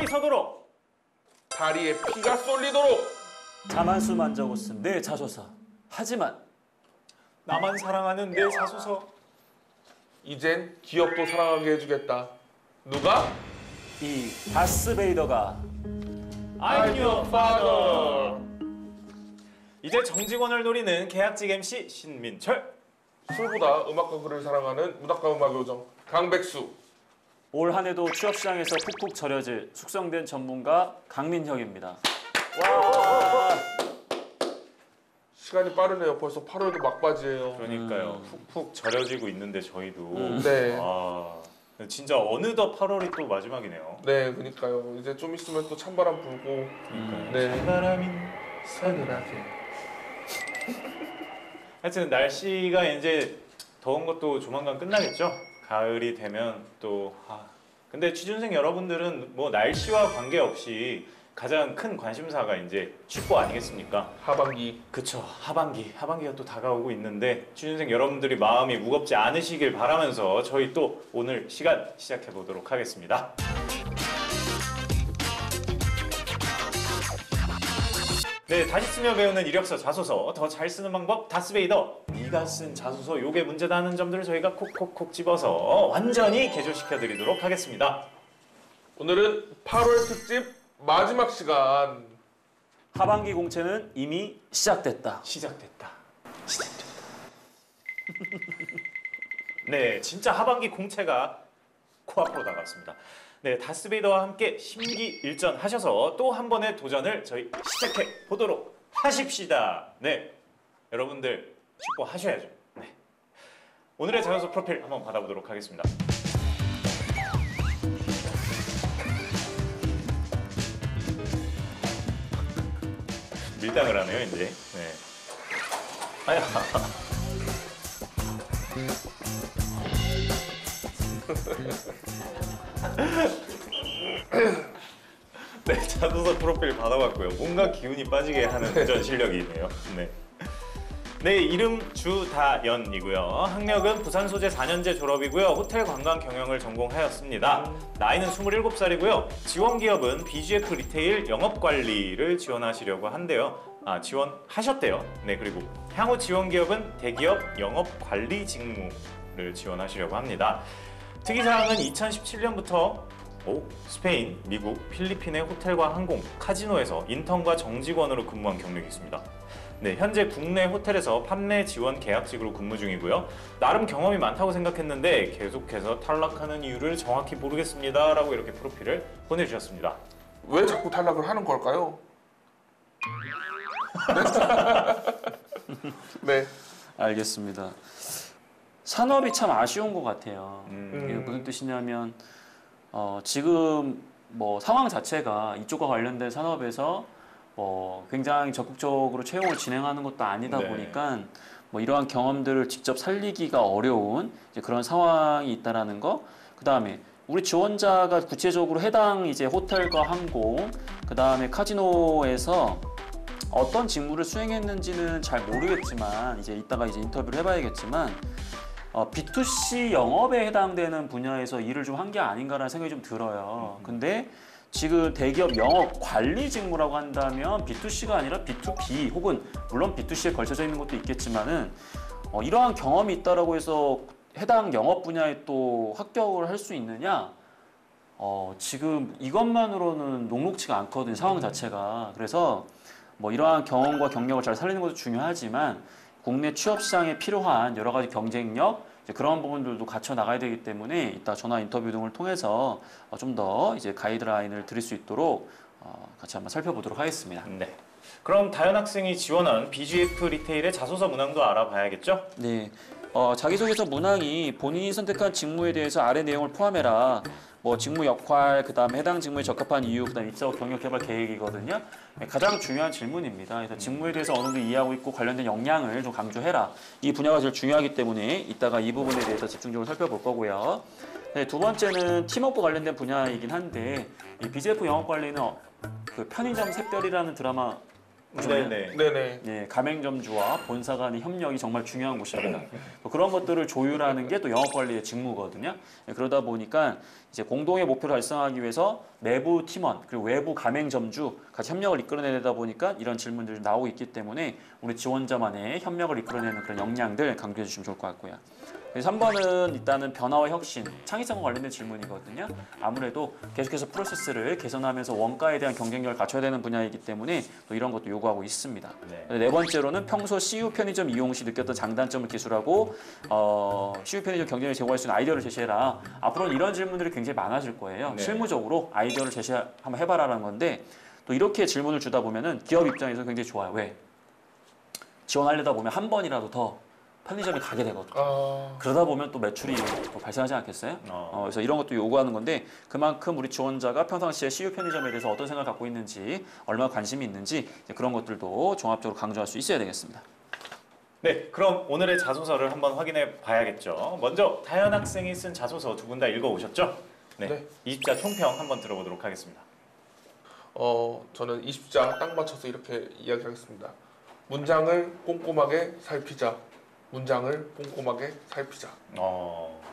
서도록 다리에 피가 쏠리도록 자만수만 적었음 내 자소서. 하지만 나만 사랑하는 내 자소서. 이젠 기업도 사랑하게 해주겠다. 누가? 이 다스베이더가 I'm your father. 이제 정직원을 노리는 계약직 MC 신민철. 술보다 음악과 글을 사랑하는 문학과 음악요정 강백수. 올 한 해도 취업시장에서 푹푹 절여질 숙성된 전문가 강민혁입니다. 와. 시간이 빠르네요. 벌써 8월도 막바지예요. 그러니까요. 푹푹 절여지고 있는데 저희도 네. 아, 진짜 어느덧 8월이 또 마지막이네요. 네, 그러니까요. 이제 좀 있으면 또 찬바람 불고. 네. 찬바람이 서늘하게. 하여튼 날씨가 이제 더운 것도 조만간 끝나겠죠? 가을이 되면 또 근데 취준생 여러분들은 뭐 날씨와 관계없이 가장 큰 관심사가 이제 축구 아니겠습니까? 하반기. 그쵸. 하반기가 또 다가오고 있는데 취준생 여러분들이 마음이 무겁지 않으시길 바라면서 저희 또 오늘 시간 시작해 보도록 하겠습니다. 네, 다시 쓰며 배우는 이력서, 자소서, 더 잘 쓰는 방법, 다스베이더. 네가 쓴 자소서, 요게 문제다 하는 점들을 저희가 콕콕콕 집어서 완전히 개조시켜 드리도록 하겠습니다. 오늘은 8월 특집 마지막 시간. 하반기 공채는 이미 시작됐다. 시작됐다. 네, 진짜 하반기 공채가 코앞으로 다가왔습니다. 네, 다스베이더와 함께 심기일전하셔서 또 한 번의 도전을 저희 시작해 보도록 하십시다. 네, 여러분들 축구하셔야죠. 네, 오늘의 자소서 프로필 한번 받아보도록 하겠습니다. 밀당을 하네요, 이제. 네. 아야. 네, 자소서 프로필 받아봤고요. 뭔가 기운이 빠지게 하는 도전 실력이 있네요. 네. 네, 이름 주다연이고요. 학력은 부산 소재 4년제 졸업이고요. 호텔 관광 경영을 전공하였습니다. 나이는 27살이고요. 지원 기업은 BGF 리테일 영업관리를 지원하시려고 한대요. 지원하셨대요. 네, 그리고 향후 지원 기업은 대기업 영업관리 직무를 지원하시려고 합니다. 특이사항은 2017년부터 스페인, 미국, 필리핀의 호텔과 항공, 카지노에서 인턴과 정직원으로 근무한 경력이 있습니다. 네, 현재 국내 호텔에서 판매 지원 계약직으로 근무 중이고요. 나름 경험이 많다고 생각했는데 계속해서 탈락하는 이유를 정확히 모르겠습니다. 라고 이렇게 프로필을 보내주셨습니다. 왜 자꾸 탈락을 하는 걸까요? 네. 알겠습니다. 산업이 참 아쉬운 것 같아요. 이게 무슨 뜻이냐면 지금 뭐 상황 자체가 이쪽과 관련된 산업에서 굉장히 적극적으로 채용을 진행하는 것도 아니다 보니까 뭐 이러한 경험들을 직접 살리기가 어려운 이제 그런 상황이 있다라는 거. 그다음에 우리 지원자가 구체적으로 해당 이제 호텔과 항공, 그다음에 카지노에서 어떤 직무를 수행했는지는 잘 모르겠지만 이제 이따가 이제 인터뷰를 해봐야겠지만 B2C 영업에 해당되는 분야에서 일을 좀 한 게 아닌가라는 생각이 좀 들어요. 근데 지금 대기업 영업 관리 직무라고 한다면 B2C가 아니라 B2B 혹은 물론 B2C에 걸쳐져 있는 것도 있겠지만은 이러한 경험이 있다라고 해서 해당 영업 분야에 또 합격을 할 수 있느냐? 지금 이것만으로는 녹록치가 않거든요, 상황 자체가. 그래서 뭐 이러한 경험과 경력을 잘 살리는 것도 중요하지만 국내 취업 시장에 필요한 여러 가지 경쟁력 이제 그런 부분들도 갖춰 나가야 되기 때문에 이따 전화 인터뷰 등을 통해서 좀 더 이제 가이드라인을 드릴 수 있도록 같이 한번 살펴보도록 하겠습니다. 네. 그럼 다현 학생이 지원한 BGF 리테일의 자소서 문항도 알아봐야겠죠? 네. 자기소개서 문항이 본인이 선택한 직무에 대해서 아래 내용을 포함해라. 뭐 직무 역할, 그다음에 해당 직무에 적합한 이유, 그다음에 입사 후 경력 개발 계획이거든요. 가장 중요한 질문입니다. 그래서 직무에 대해서 어느 정도 이해하고 있고 관련된 역량을 좀 강조해라. 이 분야가 제일 중요하기 때문에 이따가 이 부분에 대해서 집중적으로 살펴볼 거고요. 네, 두 번째는 팀워크 관련된 분야이긴 한데 이 BGF 영업관리는 그 편의점 샛별이라는 드라마 네네. 네네. 예, 가맹점주와 본사 간의 협력이 정말 중요한 곳입니다. 또 그런 것들을 조율하는 게 또 영업관리의 직무거든요. 예, 그러다 보니까 이제 공동의 목표를 달성하기 위해서 내부 팀원 그리고 외부 가맹점주 같이 협력을 이끌어내다 보니까 이런 질문들이 좀 나오고 있기 때문에 우리 지원자만의 협력을 이끌어내는 그런 역량들 강조해 주시면 좋을 것 같고요. 3번은 일단은 변화와 혁신, 창의성과 관련된 질문이거든요. 아무래도 계속해서 프로세스를 개선하면서 원가에 대한 경쟁력을 갖춰야 되는 분야이기 때문에 또 이런 것도 요구하고 있습니다. 네 번째로는 평소 CU 편의점 이용 시 느꼈던 장단점을 기술하고 CU 편의점 경쟁을 제공할 수 있는 아이디어를 제시해라. 앞으로는 이런 질문들이 굉장히 많아질 거예요. 네. 실무적으로 아이디어를 한번 해봐라라는 건데 또 이렇게 질문을 주다 보면은 기업 입장에서 굉장히 좋아요. 왜? 지원하려다 보면 한 번이라도 더 편의점에 가게 되거든요. 그러다 보면 또 매출이 또 발생하지 않겠어요? 그래서 이런 것도 요구하는 건데 그만큼 우리 지원자가 평상시에 CU 편의점에 대해서 어떤 생각을 갖고 있는지 얼마나 관심이 있는지 그런 것들도 종합적으로 강조할 수 있어야 되겠습니다. 네, 그럼 오늘의 자소서를 한번 확인해 봐야겠죠. 먼저 다현 학생이 쓴 자소서 두 분 다 읽어오셨죠? 네. 20자 총평 한번 들어보도록 하겠습니다. 저는 20자 딱 맞춰서 이렇게 이야기하겠습니다. 문장을 꼼꼼하게 살피자. 문장을 꼼꼼하게 살피자.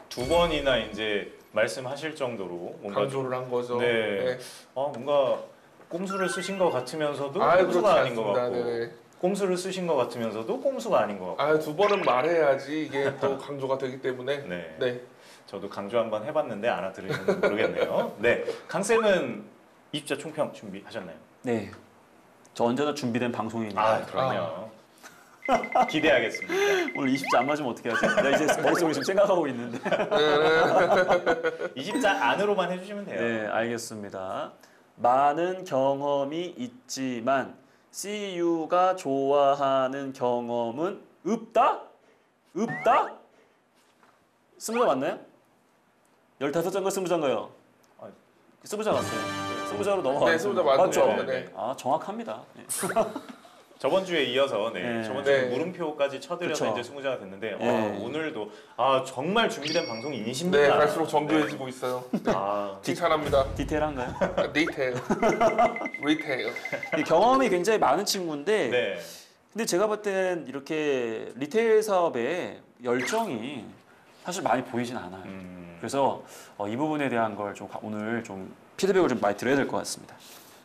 두 번이나 이제 말씀하실 정도로 뭔가 강조를 한 거죠. 네. 뭔가 꼼수를 쓰신 것 같으면서도 그렇지 꼼수가 아닌 것 않습니다. 같고 네네. 꼼수를 쓰신 것 같으면서도 꼼수가 아닌 것 같고. 두 번은 말해야지 이게 또 강조가 되기 때문에. 네. 네. 저도 강조 한번 해봤는데 알아들으시는지 모르겠네요. 네, 강쌤은 20자 총평 준비하셨나요? 네, 저 언제나 준비된 방송인입니다. 그럼요. 기대하겠습니다. 오늘 20자 안 맞으면 어떻게 하지? 나 이제 머릿속에 지금 생각하고 있는데. 20자 안으로만 해주시면 돼요. 네, 알겠습니다. 많은 경험이 있지만 CU가 좋아하는 경험은 없다? 없다? 20자 맞나요? 15자인가 20자인가요? 20자 같아요. 20자로 넘어가겠습니다. 네, 20자 맞네요. 맞죠? 네. 정확합니다. 네. 저번 주에 이어서 저번 주에 네. 물음표까지 쳐드려서 그쵸. 이제 20자가 됐는데 네. 오늘도 정말 준비된 방송인이십니다. 네, 갈수록 정교해지고 있어요. 네. 칭찬합니다. 디테일한가요? 디테일, 리테일. 이 경험이 굉장히 많은 친구인데 네. 근데 제가 볼 땐 이렇게 리테일 사업에 열정이 사실 많이 보이진 않아요. 그래서 이 부분에 대한 걸 좀 오늘 좀 피드백을 좀 많이 드려야 될 것 같습니다.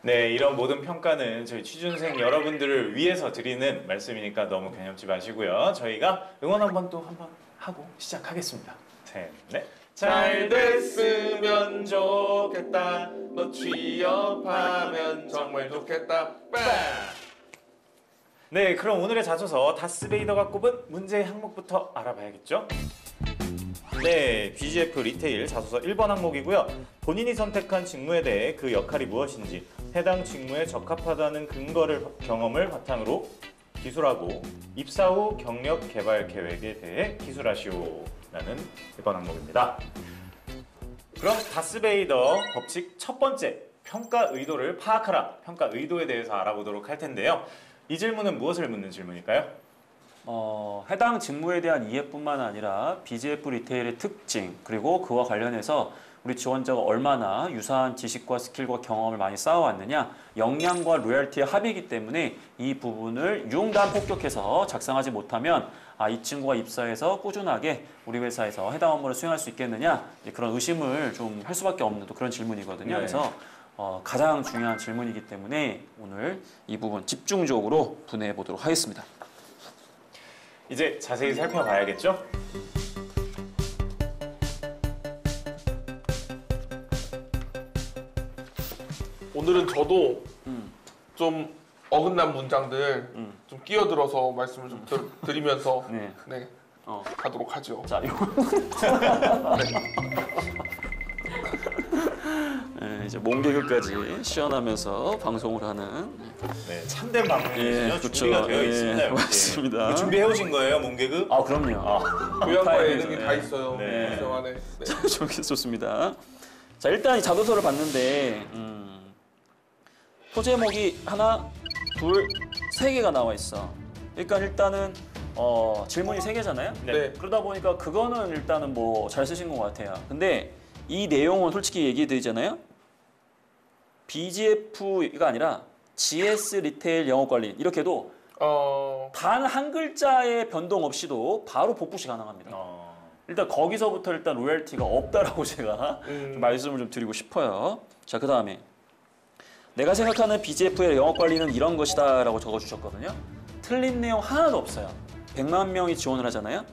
네, 이런 모든 평가는 저희 취준생 여러분들을 위해서 드리는 말씀이니까 너무 개념치 마시고요. 저희가 응원 한번 하고 시작하겠습니다. 셋, 넷. 잘 됐으면 좋겠다. 너 취업하면 정말 좋겠다. 네, 그럼 오늘의 자소서 다스베이더가 꼽은 문제 항목부터 알아봐야겠죠? 네, BGF 리테일 자소서 1번 항목이고요. 본인이 선택한 직무에 대해 그 역할이 무엇인지 해당 직무에 적합하다는 경험을 바탕으로 기술하고 입사 후 경력 개발 계획에 대해 기술하시오라는 1번 항목입니다. 그럼 다스베이더 법칙 첫 번째, 평가 의도를 파악하라. 평가 의도에 대해서 알아보도록 할 텐데요. 이 질문은 무엇을 묻는 질문일까요? 해당 직무에 대한 이해뿐만 아니라 BGF 리테일의 특징 그리고 그와 관련해서 우리 지원자가 얼마나 유사한 지식과 스킬과 경험을 많이 쌓아왔느냐 역량과 로열티의 합이기 때문에 이 부분을 유용단 폭격해서 작성하지 못하면 이 친구가 입사해서 꾸준하게 우리 회사에서 해당 업무를 수행할 수 있겠느냐 그런 의심을 좀 할 수밖에 없는 또 그런 질문이거든요. 네. 그래서 가장 중요한 질문이기 때문에 오늘 이 부분 집중적으로 분해해 보도록 하겠습니다. 이제 자세히 살펴봐야겠죠? 오늘은 저도 좀 어긋난 문장들 좀 끼어들어서 말씀을 좀 드리면서 네. 가도록 하죠. 자, 이거 네, 이제 몸개그까지 시연하면서 방송을 하는 네, 참된 방송이죠. 그쵸. 준비가 되어 있습니다. 역시. 맞습니다. 이거 준비해 오신 거예요, 몸개그? 그럼요. 교양과 타임에서, 예능이 다 있어요. 네. 그 안에. 네. 좋습니다. 자, 일단 이 자소서를 봤는데 소제목이 하나, 둘, 세 개가 나와 있어. 그러니까 일단은 질문이 세 개잖아요. 네. 그러다 보니까 그거는 일단은 뭐 잘 쓰신 것 같아요. 근데 이 내용은 솔직히 얘기해 드리잖아요. BGF가 아니라 GS 리테일 영업 관리 이렇게도 단 한 글자의 변동 없이도 바로 복붙이 가능합니다. 일단 거기서부터 일단 로열티가 없다라고 제가 좀 말씀을 좀 드리고 싶어요. 자, 그 다음에 내가 생각하는 BGF의 영업 관리는 이런 것이다라고 적어주셨거든요. 틀린 내용 하나도 없어요. 100만 명이 지원을 하잖아요.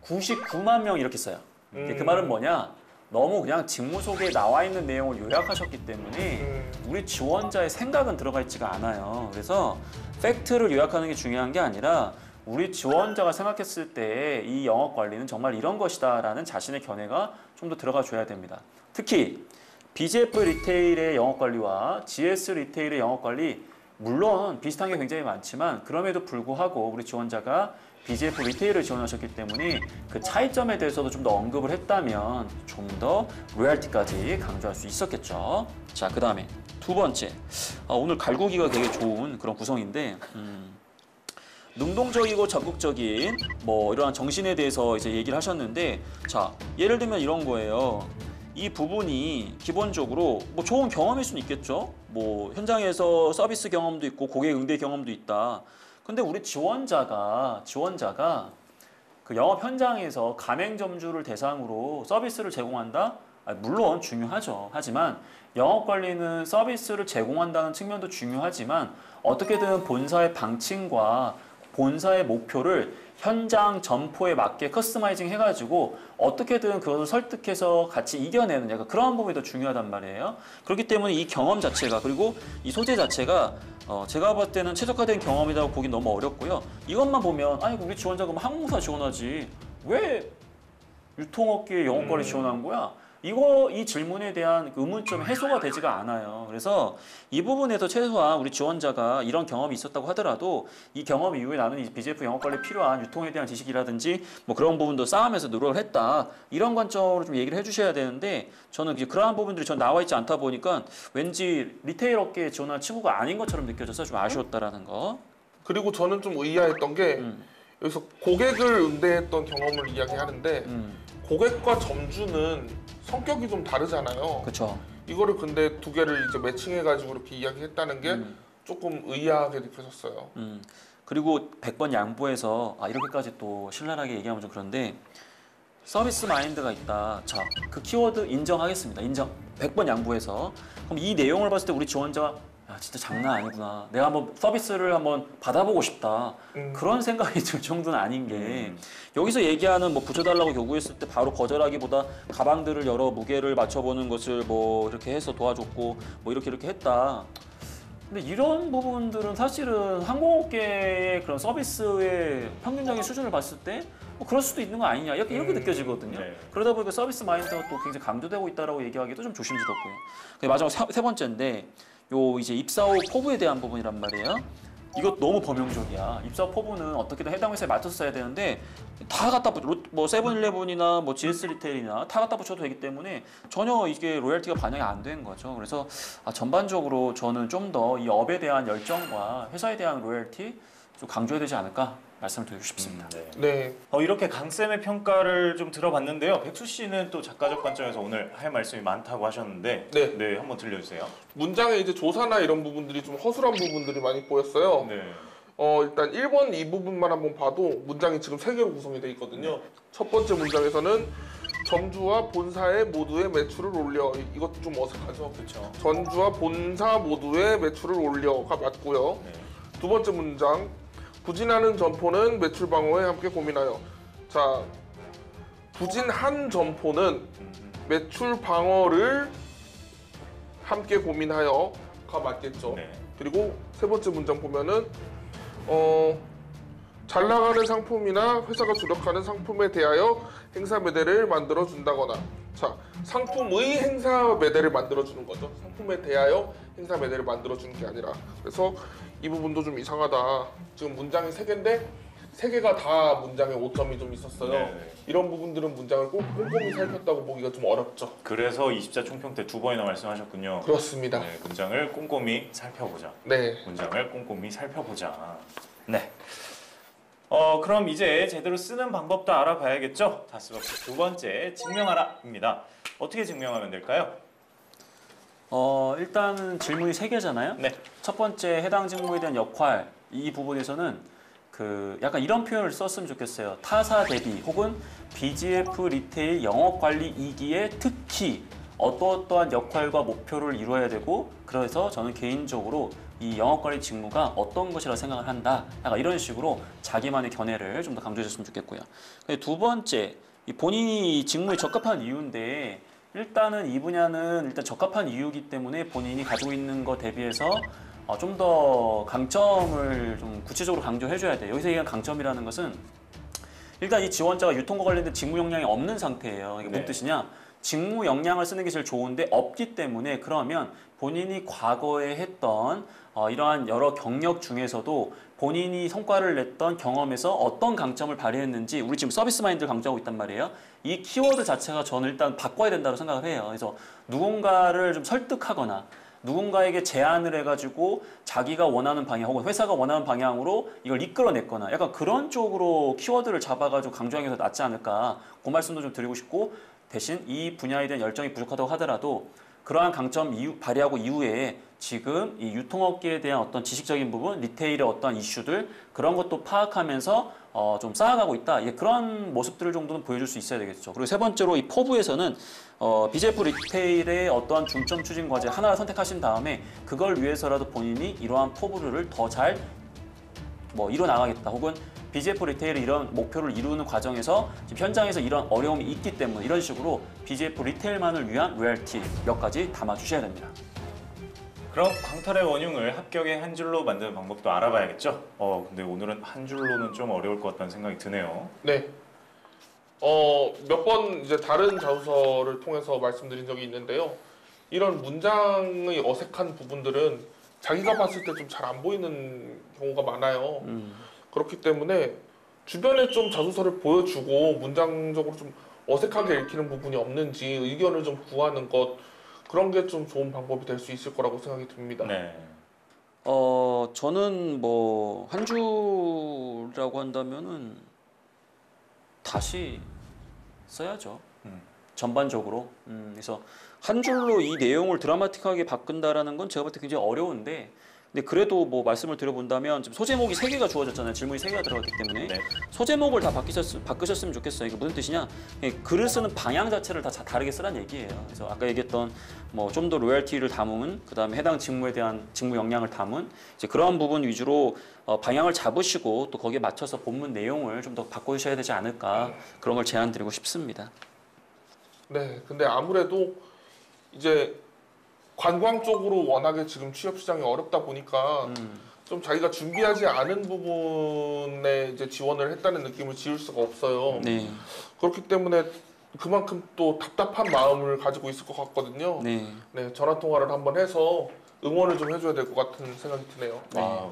99만 명 이렇게 써요. 그 말은 뭐냐? 너무 그냥 직무 소개에 나와 있는 내용을 요약하셨기 때문에 우리 지원자의 생각은 들어가 있지가 않아요. 그래서 팩트를 요약하는 게 중요한 게 아니라 우리 지원자가 생각했을 때 이 영업 관리는 정말 이런 것이다라는 자신의 견해가 좀 더 들어가 줘야 됩니다. 특히 BGF 리테일의 영업 관리와 GS 리테일의 영업 관리 물론 비슷한 게 굉장히 많지만 그럼에도 불구하고 우리 지원자가 BGF 리테일을 지원하셨기 때문에 그 차이점에 대해서도 좀 더 언급을 했다면 좀 더 로열티까지 강조할 수 있었겠죠. 자, 그 다음에 두 번째. 오늘 갈구기가 되게 좋은 그런 구성인데 능동적이고 적극적인 뭐 이러한 정신에 대해서 이제 얘기를 하셨는데 자, 예를 들면 이런 거예요. 이 부분이 기본적으로 뭐 좋은 경험일 수는 있겠죠. 뭐 현장에서 서비스 경험도 있고 고객 응대 경험도 있다. 근데 우리 지원자가 그 영업 현장에서 가맹점주를 대상으로 서비스를 제공한다? 물론 중요하죠. 하지만 영업 관리는 서비스를 제공한다는 측면도 중요하지만 어떻게든 본사의 방침과 본사의 목표를 현장 점포에 맞게 커스터마이징 해가지고 어떻게든 그것을 설득해서 같이 이겨내는 약간 그런 부분이 더 중요하단 말이에요. 그렇기 때문에 이 경험 자체가 그리고 이 소재 자체가 제가 봤을 때는 최적화된 경험이라고 보기 너무 어렵고요. 이것만 보면 아니 우리 지원자가 뭐 항공사 지원하지 왜 유통업계에 영업관리 지원한 거야? 이 질문에 대한 의문점이 해소가 되지가 않아요. 그래서 이 부분에서 최소한 우리 지원자가 이런 경험이 있었다고 하더라도 이 경험 이후에 나는 이 BGF 영업관리에 필요한 유통에 대한 지식이라든지 뭐 그런 부분도 쌓으면서 노력을 했다. 이런 관점으로 좀 얘기를 해주셔야 되는데 저는 이제 그러한 부분들이 전 나와 있지 않다 보니까 왠지 리테일 업계에 지원한 친구가 아닌 것처럼 느껴져서 좀 아쉬웠다라는 거. 그리고 저는 좀 의아했던 게 여기서 고객을 응대했던 경험을 이야기하는데 고객과 점주는 성격이 좀 다르잖아요. 그렇죠. 이거를 근데 두 개를 이제 매칭해가지고 이렇게 이야기했다는 게 조금 의아하게 느껴졌어요. 그리고 100번 양보해서 이렇게까지 또 신랄하게 얘기하면 좀 그런데 서비스 마인드가 있다. 자, 그 키워드 인정하겠습니다. 인정. 100번 양보해서. 그럼 이 내용을 봤을 때 우리 지원자가 야, 진짜 장난 아니구나. 내가 한번 서비스를 한번 받아보고 싶다. 그런 생각이 들 정도는 아닌 게 여기서 얘기하는 뭐 붙여달라고 요구했을 때 바로 거절하기보다 가방들을 열어 무게를 맞춰보는 것을 뭐 이렇게 해서 도와줬고 뭐 이렇게 했다. 근데 이런 부분들은 사실은 항공업계의 그런 서비스의 평균적인 수준을 봤을 때 뭐 그럴 수도 있는 거 아니냐 이렇게 느껴지거든요. 네. 그러다 보니까 서비스 마인드가 또 굉장히 강조되고 있다라고 얘기하기도 좀 조심스럽고요. 마지막 세 번째인데 요 이제 입사 후 포부에 대한 부분이란 말이에요. 이거 너무 범용적이야. 입사 후 포부는 어떻게든 해당 회사에 맞춰서 써야 되는데 다 갖다 붙여 뭐 세븐일레븐이나 뭐 GS 리테일이나 다 갖다 붙여도 되기 때문에 전혀 이게 로열티가 반영이 안 된 거죠. 그래서 전반적으로 저는 좀 더 이 업에 대한 열정과 회사에 대한 로열티 좀 강조해야 되지 않을까 말씀을 드리고 싶습니다. 네. 이렇게 강쌤의 평가를 좀 들어봤는데요. 백수 씨는 또 작가적 관점에서 오늘 할 말씀이 많다고 하셨는데 네. 한번 들려주세요. 문장의 이제 조사나 이런 부분들이 좀 허술한 부분들이 많이 보였어요. 네. 일단 1번 이 부분만 한번 봐도 문장이 지금 3개로 구성이 되어 있거든요. 첫 번째 문장에서는 점주와 본사의 모두의 매출을 올려. 이것도 좀 어색하죠. 그렇죠. 전주와 본사 모두의 매출을 올려가 맞고요. 네. 두 번째 문장 부진하는 점포는 매출 방어에 함께 고민하여. 자, 부진한 점포는 매출 방어를 함께 고민하여가 맞겠죠. 네. 그리고 세 번째 문장 보면은 잘 나가는 상품이나 회사가 주력하는 상품에 대하여 행사 매대를 만들어 준다거나. 자, 상품의 행사 매대를 만들어 주는 거죠. 상품에 대하여 행사 매대를 만들어 주는 게 아니라. 그래서 이 부분도 좀 이상하다. 지금 문장이 3개인데 3개가 다 문장에 오점이 좀 있었어요. 네. 이런 부분들은 문장을 꼭 꼼꼼히 살폈다고 보기가 좀 어렵죠. 그래서 20자 총평 때 2번이나 말씀하셨군요. 그렇습니다. 네, 문장을 꼼꼼히 살펴보자. 네. 문장을 꼼꼼히 살펴보자. 네. 그럼 이제 제대로 쓰는 방법도 알아봐야겠죠? 다스벅스 두 번째, 증명하라입니다. 어떻게 증명하면 될까요? 일단은 질문이 3개잖아요. 네. 첫 번째 해당 직무에 대한 역할 이 부분에서는 약간 이런 표현을 썼으면 좋겠어요. 타사 대비 혹은 BGF 리테일 영업 관리 2기에 특히 어떠어떠한 역할과 목표를 이루어야 되고 그래서 저는 개인적으로 이 영업 관리 직무가 어떤 것이라 생각을 한다. 약간 이런 식으로 자기만의 견해를 좀 더 강조해 줬으면 좋겠고요. 두 번째, 이 본인이 이 직무에 적합한 이유인데 일단은 이 분야는 일단 적합한 이유이기 때문에 본인이 가지고 있는 것 대비해서 좀 더 강점을 좀 구체적으로 강조해 줘야 돼요. 여기서 얘기한 강점이라는 것은 일단 이 지원자가 유통과 관련된 직무 역량이 없는 상태예요. 이게 무슨 네. 뜻이냐? 직무 역량을 쓰는 게 제일 좋은데 없기 때문에 그러면 본인이 과거에 했던 이러한 여러 경력 중에서도 본인이 성과를 냈던 경험에서 어떤 강점을 발휘했는지 우리 지금 서비스 마인드를 강조하고 있단 말이에요. 이 키워드 자체가 저는 일단 바꿔야 된다고 생각을 해요. 그래서 누군가를 좀 설득하거나 누군가에게 제안을 해가지고 자기가 원하는 방향 혹은 회사가 원하는 방향으로 이걸 이끌어냈거나 약간 그런 쪽으로 키워드를 잡아가지고 강조하는 게 더 낫지 않을까 그 말씀도 좀 드리고 싶고 대신 이 분야에 대한 열정이 부족하다고 하더라도 그러한 강점 발휘하고 이후에 지금 이 유통업계에 대한 어떤 지식적인 부분, 리테일의 어떤 이슈들 그런 것도 파악하면서 좀 쌓아가고 있다. 그런 모습들을 정도는 보여줄 수 있어야 되겠죠. 그리고 세 번째로 이 포부에서는 BGF 리테일의 어떠한 중점 추진 과제 하나를 선택하신 다음에 그걸 위해서라도 본인이 이러한 포부를 더 잘 이뤄 나가겠다. 혹은 BGF 리테일의 이런 목표를 이루는 과정에서 지금 현장에서 이런 어려움이 있기 때문에 이런 식으로 BGF 리테일만을 위한 로열티 몇 가지 담아주셔야 됩니다. 그럼 광탈의 원흉을 합격의 한 줄로 만드는 방법도 알아봐야겠죠? 근데 오늘은 한 줄로는 좀 어려울 것 같다는 생각이 드네요. 네. 몇 번 이제 다른 자소서를 통해서 말씀드린 적이 있는데요. 이런 문장의 어색한 부분들은 자기가 봤을 때 좀 잘 안 보이는 경우가 많아요. 그렇기 때문에 주변에 좀 자소서를 보여주고 문장적으로 좀 어색하게 읽히는 부분이 없는지 의견을 좀 구하는 것 그런 게 좀 좋은 방법이 될 수 있을 거라고 생각이 듭니다. 네. 저는 한 줄이라고 한다면은 다시 써야죠. 전반적으로. 그래서 한 줄로 이 내용을 드라마틱하게 바꾼다라는 건 제가 볼 때 굉장히 어려운데 근데 그래도 말씀을 드려본다면 지금 소제목이 3개가 주어졌잖아요. 질문이 3개가 들어갔기 때문에 네. 소제목을 다 바꾸셨으면 좋겠어요. 이게 무슨 뜻이냐? 글을 쓰는 방향 자체를 다 다르게 쓰란 얘기예요. 그래서 아까 얘기했던 좀 더 로열티를 담은 그다음에 해당 직무에 대한 직무 역량을 담은 이제 그러한 부분 위주로 방향을 잡으시고 또 거기에 맞춰서 본문 내용을 좀 더 바꿔주셔야 되지 않을까 그런 걸 제안드리고 싶습니다. 네, 근데 아무래도 이제 관광 쪽으로 워낙에 지금 취업 시장이 어렵다 보니까 좀 자기가 준비하지 않은 부분에 이제 지원을 했다는 느낌을 지울 수가 없어요. 네. 그렇기 때문에 그만큼 또 답답한 마음을 가지고 있을 것 같거든요. 네. 네, 전화 통화를 한번 해서 응원을 좀 해줘야 될 것 같은 생각이 드네요.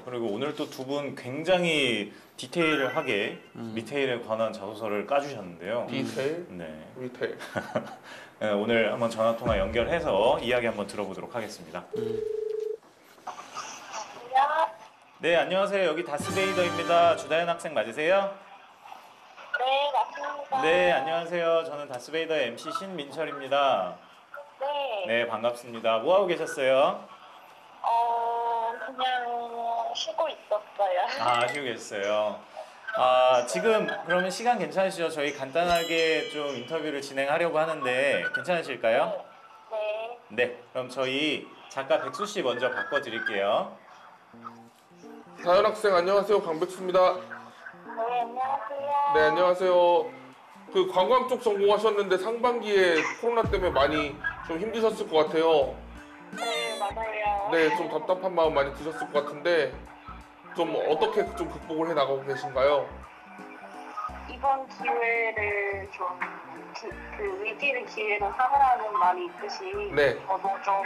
그리고 오늘 또 두 분 굉장히 디테일하게 리테일에 관한 자소서를 까주셨는데요. 디테일, 네. 리테일. 네, 오늘 한번 전화 통화 연결해서 이야기 한번 들어보도록 하겠습니다. 네, 안녕하세요. 여기 다스베이더입니다. 주다현 학생 맞으세요? 네, 맞습니다. 네, 안녕하세요. 저는 다스베이더의 MC 신민철입니다. 네. 네, 반갑습니다. 뭐 하고 계셨어요? 그냥 쉬고 있었어요. 쉬고 계셨어요. 지금 그러면 시간 괜찮으시죠? 저희 간단하게 좀 인터뷰를 진행하려고 하는데 괜찮으실까요? 네. 네, 그럼 저희 작가 백수 씨 먼저 바꿔드릴게요. 다현 학생 안녕하세요. 강백수입니다. 네, 안녕하세요. 네, 안녕하세요. 그 관광 쪽 전공하셨는데 상반기에 코로나 때문에 많이 좀 힘드셨을 것 같아요. 네, 맞아요. 네, 좀 답답한 마음 많이 드셨을 것 같은데 좀 어떻게 좀 극복을 해 나가고 계신가요? 이번 기회를 좀, 그 위기를 기회로 삼으라는 말이 있듯이, 네. 저도 좀,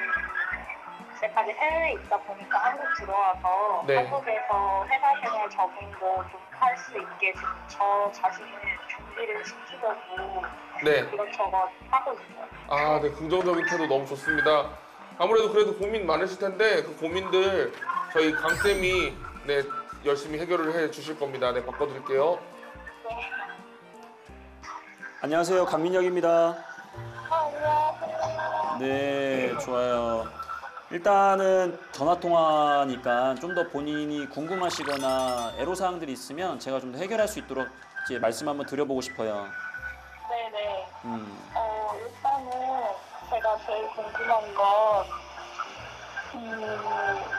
이제까지 해외에 있다 보니까 한국 들어와서, 네. 한국에서 회사 생활 적응도 좀 할 수 있게 저 자신을 준비를 시키려고 네. 이것저것 하고 있어요. 네, 긍정적인 태도 너무 좋습니다. 아무래도 그래도 고민 많으실 텐데 그 고민들 저희 강쌤이 네, 열심히 해결을 해 주실 겁니다. 네, 바꿔드릴게요. 네. 안녕하세요. 강민혁입니다. 안녕하세요. 네, 좋아요. 일단은 전화 통화니까 좀 더 본인이 궁금하시거나 애로사항들이 있으면 제가 좀 더 해결할 수 있도록 이제 말씀 한번 드려보고 싶어요. 네네. 음. 일단은 제가 제일 궁금한 건,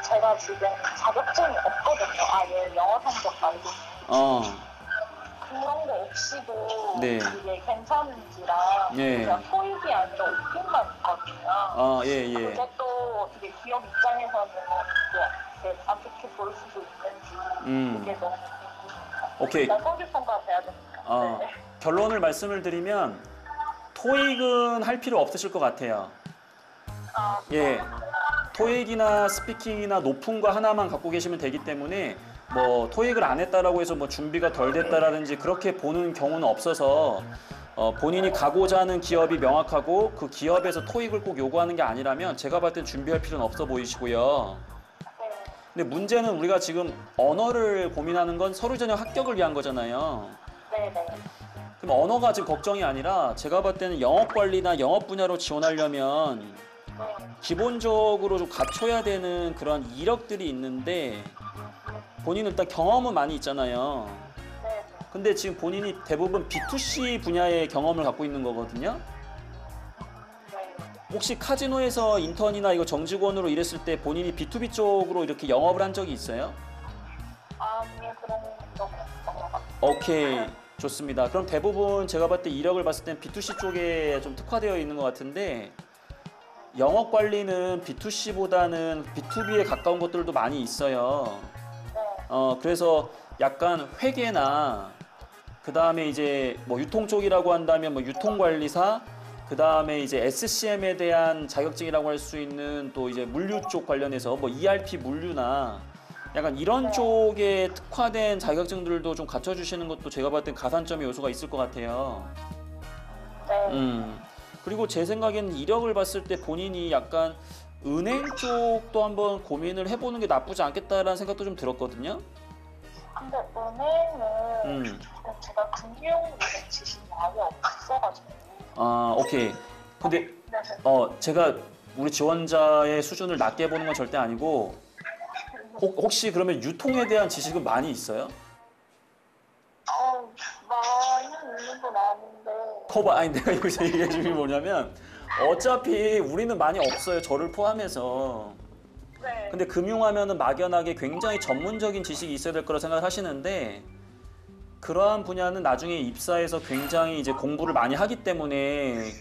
제가 지금 자격증이 없거든요. 아예 영어 성적 말고. 어. 그런 거 없이도 네. 이게 괜찮은지랑, 네. 제가 토익이 아니라 오픈만 있거든요. 아, 예, 예. 그게 또 이게 기업 입장에서는 이게 안 좋게 볼 수도 있는지, 그게 너무 궁금해요. 오케이. 일단 서류평가 돼야 되니까. 네. 결론을 말씀을 드리면 토익은 할 필요 없으실 것 같아요. 아, 예. 토익이나 스피킹이나 높은 거 하나만 갖고 계시면 되기 때문에 뭐 토익을 안 했다라고 해서 뭐 준비가 덜 됐다라든지 그렇게 보는 경우는 없어서 본인이 가고자 하는 기업이 명확하고 그 기업에서 토익을 꼭 요구하는 게 아니라면 제가 봤을 땐 준비할 필요는 없어 보이시고요. 근데 문제는 우리가 지금 언어를 고민하는 건 서류 전형 합격을 위한 거잖아요. 네네. 그럼 언어가 지금 걱정이 아니라 제가 봤을 때는 영업 관리나 영업 분야로 지원하려면 기본적으로 좀 갖춰야 되는 그런 이력들이 있는데 본인은 일단 경험은 많이 있잖아요. 네. 근데 지금 본인이 대부분 B2C 분야의 경험을 갖고 있는 거거든요. 혹시 카지노에서 인턴이나 이거 정직원으로 일했을 때 본인이 B2B 쪽으로 이렇게 영업을 한 적이 있어요? 아니, 그런 적 없던 것 같아요. 오케이. 좋습니다. 그럼 대부분 제가 봤을 때 이력을 봤을 땐 B2C 쪽에 좀 특화되어 있는 것 같은데 영업 관리는 B2C보다는 B2B에 가까운 것들도 많이 있어요. 그래서 약간 회계나 그 다음에 이제 뭐 유통 쪽이라고 한다면 뭐 유통관리사 그 다음에 이제 SCM에 대한 자격증이라고 할 수 있는 또 이제 물류 쪽 관련해서 뭐 ERP 물류나 약간 이런 쪽에 특화된 자격증들도 좀 갖춰주시는 것도 제가 봤을 땐 가산점의 요소가 있을 것 같아요. 그리고 제 생각에는 이력을 봤을 때 본인이 약간 은행 쪽도 한번 고민을 해보는 게 나쁘지 않겠다라는 생각도 좀 들었거든요. 근데 은행은 제가 금융 지식이 아예 없어가지고. 아, 오케이. 근데 제가 우리 지원자의 수준을 낮게 보는 건 절대 아니고 혹시 그러면 유통에 대한 지식은 많이 있어요? 많이 있는 건 아닌데. 아니 내가 여기서 얘기해 주는 게 뭐냐면 어차피 우리는 많이 없어요. 저를 포함해서. 네. 근데 금융하면은 막연하게 굉장히 전문적인 지식이 있어야 될 거라 생각하시는데 그러한 분야는 나중에 입사해서 굉장히 이제 공부를 많이 하기 때문에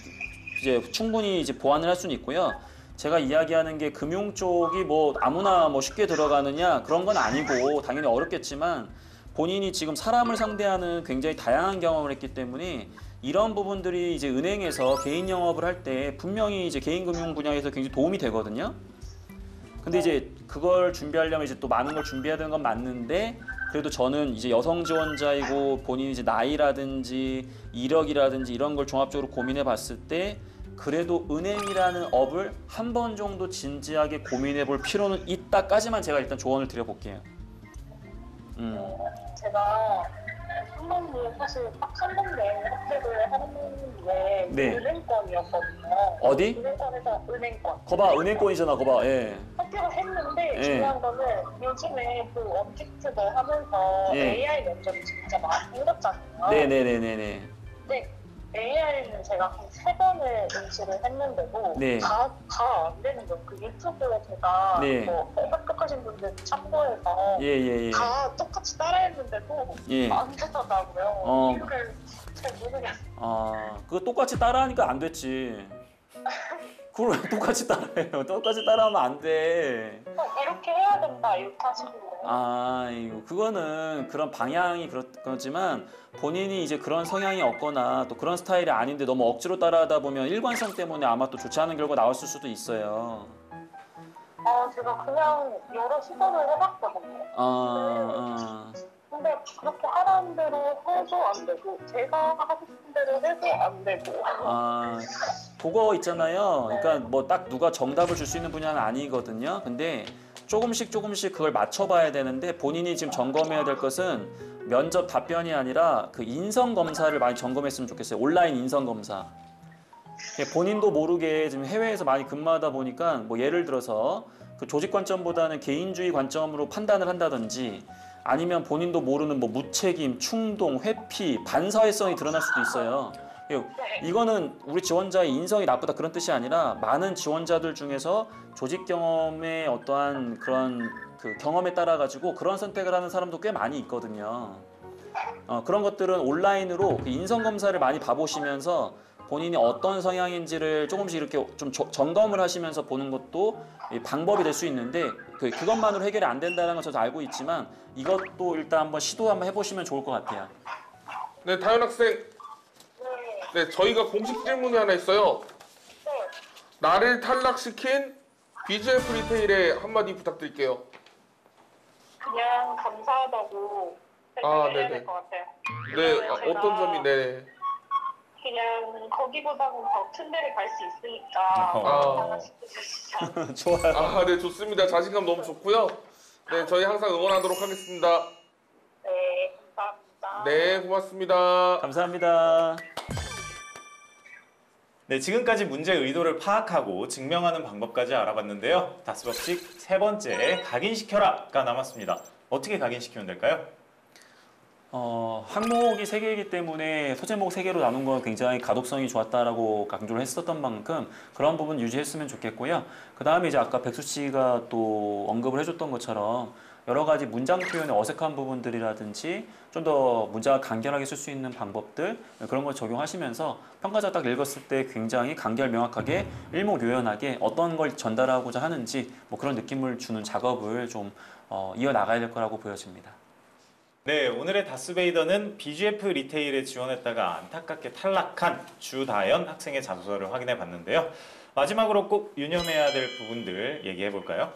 이제 충분히 이제 보완을 할 수는 있고요. 제가 이야기하는 게 금융 쪽이 뭐 아무나 뭐 쉽게 들어가느냐 그런 건 아니고 당연히 어렵겠지만 본인이 지금 사람을 상대하는 굉장히 다양한 경험을 했기 때문에 이런 부분들이 이제 은행에서 개인 영업을 할 때 분명히 이제 개인 금융 분야에서 굉장히 도움이 되거든요. 근데 이제 그걸 준비하려면 이제 또 많은 걸 준비해야 되는 건 맞는데 그래도 저는 이제 여성 지원자이고 본인이 이제 나이라든지 이력이라든지 이런 걸 종합적으로 고민해 봤을 때 그래도 은행이라는 업을 한 번 정도 진지하게 고민해 볼 필요는 있다까지만 제가 일단 조언을 드려볼게요. 제가 한번도 사실 딱 한 번에 합격을 하는 게 네. 은행권이었거든요. 어디? 은행권에서 은행권. 거봐 은행권이잖아 거봐. 예. 합격을 했는데 예. 중요한 거는 요즘에 그 원직트를 하면서 예. AI 면접이 진짜 많이 늘었잖아요. 네네네네네. 근데 AI는 제가 한 3번을 응시를 했는데도 네. 다 안 되는 거예요. 그 유튜브에 제가 네. 뭐 합격하신 분들 참고해서 예예예. 다 똑같이 따라했는데도 예. 안 되더라고요. 이유를 잘 모르겠어요. 그거 똑같이 따라하니까 안 됐지. 그걸 왜 똑같이 따라해요? 똑같이 따라하면 안 돼. 이렇게 해야 된다 이렇게 하시길래. 이거 그거는 그런 방향이 그렇지만 본인이 이제 그런 성향이 없거나 또 그런 스타일이 아닌데 너무 억지로 따라하다 보면 일관성 때문에 아마 또 좋지 않은 결과 나왔을 수도 있어요. 제가 그냥 여러 시도를 해봤거든요. 근데 그렇게 하라는 대로 해도 안 되고 제가 하고 싶은 대로 해도 안 되고. 그거 있잖아요. 그러니까 뭐 딱 누가 정답을 줄 수 있는 분야는 아니거든요. 근데 조금씩 그걸 맞춰봐야 되는데 본인이 지금 점검해야 될 것은 면접 답변이 아니라 그 인성 검사를 많이 점검했으면 좋겠어요. 온라인 인성 검사. 본인도 모르게 지금 해외에서 많이 근무하다 보니까 뭐 예를 들어서 그 조직 관점보다는 개인주의 관점으로 판단을 한다든지 아니면 본인도 모르는 뭐 무책임, 충동, 회피, 반사회성이 드러날 수도 있어요. 이거는 우리 지원자의 인성이 나쁘다 그런 뜻이 아니라 많은 지원자들 중에서 조직 경험의 어떠한 그런 그 경험에 따라 가지고 그런 선택을 하는 사람도 꽤 많이 있거든요. 그런 것들은 온라인으로 그 인성 검사를 많이 봐보시면서 본인이 어떤 성향인지를 조금씩 이렇게 좀 점검을 하시면서 보는 것도 방법이 될 수 있는데 그것만으로 해결이 안 된다는 건 저도 알고 있지만 이것도 일단 한번 시도 한번 해보시면 좋을 것 같아요. 네, 다현 학생. 네, 저희가 공식 질문이 하나 있어요. 나를 탈락시킨 BGF 리테일에 한마디 부탁드릴게요. 그냥 감사하다고 아, 해야 네네. 될 것 같아요. 네, 제가 어떤 점이 네. 그냥 거기보다는 더 큰 데를 갈 수 있으니까 아. 하나씩 좋아요. 아, 네, 좋습니다. 자신감 너무 좋고요. 네, 저희 항상 응원하도록 하겠습니다. 네, 감사합니다. 네, 고맙습니다. 감사합니다. 네, 지금까지 문제의 의도를 파악하고 증명하는 방법까지 알아봤는데요. 다스법칙 세 번째, 각인시켜라가 남았습니다. 어떻게 각인시키면 될까요? 항목이 3개이기 때문에 소제목 3개로 나눈 건 굉장히 가독성이 좋았다라고 강조를 했었던 만큼 그런 부분 유지했으면 좋겠고요. 그 다음에 이제 아까 백수 씨가 또 언급을 해줬던 것처럼 여러 가지 문장 표현의 어색한 부분들이라든지 좀 더 문장을 간결하게 쓸 수 있는 방법들 그런 걸 적용하시면서 평가자가 딱 읽었을 때 굉장히 간결 명확하게 일목요연하게 어떤 걸 전달하고자 하는지 뭐 그런 느낌을 주는 작업을 좀 이어나가야 될 거라고 보여집니다. 네, 오늘의 다스베이더는 BGF 리테일에 지원했다가 안타깝게 탈락한 주다연 학생의 자소서를 확인해 봤는데요. 마지막으로 꼭 유념해야 될 부분들 얘기해 볼까요?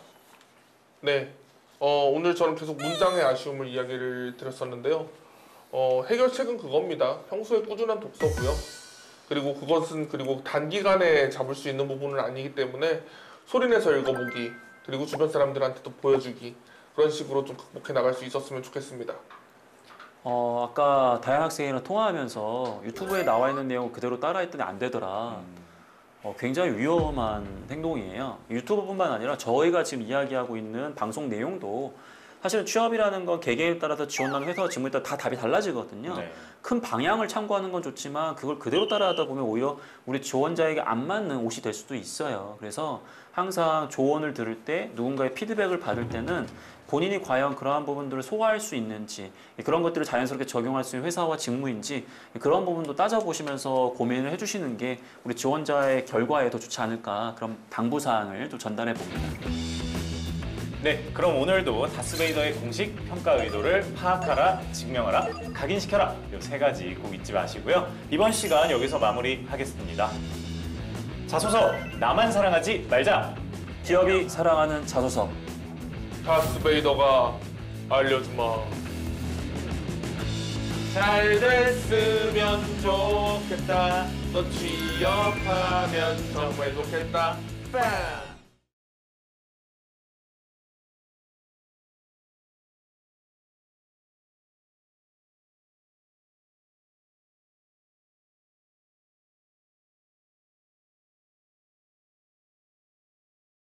네, 오늘 저는 계속 문장의 아쉬움을 이야기를 드렸었는데요. 해결책은 그겁니다. 평소에 꾸준한 독서고요. 그리고 그것은 단기간에 잡을 수 있는 부분은 아니기 때문에 소리내서 읽어보기, 그리고 주변 사람들한테도 보여주기, 그런 식으로 좀 극복해 나갈 수 있었으면 좋겠습니다. 아까 다현 학생이랑 통화하면서 유튜브에 나와 있는 내용을 그대로 따라했더니 안 되더라. 굉장히 위험한 행동이에요. 유튜브뿐만 아니라 저희가 지금 이야기하고 있는 방송 내용도 사실은 취업이라는 건 개개인에 따라서 지원하는 회사와 직무에 따라 다 답이 달라지거든요. 네. 큰 방향을 참고하는 건 좋지만 그걸 그대로 따라하다 보면 오히려 우리 지원자에게 안 맞는 옷이 될 수도 있어요. 그래서 항상 조언을 들을 때 누군가의 피드백을 받을 때는 본인이 과연 그러한 부분들을 소화할 수 있는지 그런 것들을 자연스럽게 적용할 수 있는 회사와 직무인지 그런 부분도 따져보시면서 고민을 해주시는 게 우리 지원자의 결과에 더 좋지 않을까 그런 당부사항을 또 전달해 봅니다. 네, 그럼 오늘도 다스베이더의 공식 평가 의도를 파악하라, 증명하라, 각인시켜라 이 세 가지 꼭 잊지 마시고요. 이번 시간 여기서 마무리하겠습니다. 자소서 나만 사랑하지 말자. 기업이 사랑하는 자소서. 다스베이더가 알려주마. 잘 됐으면 좋겠다. 너 취업하면 정말 좋겠다. 빰!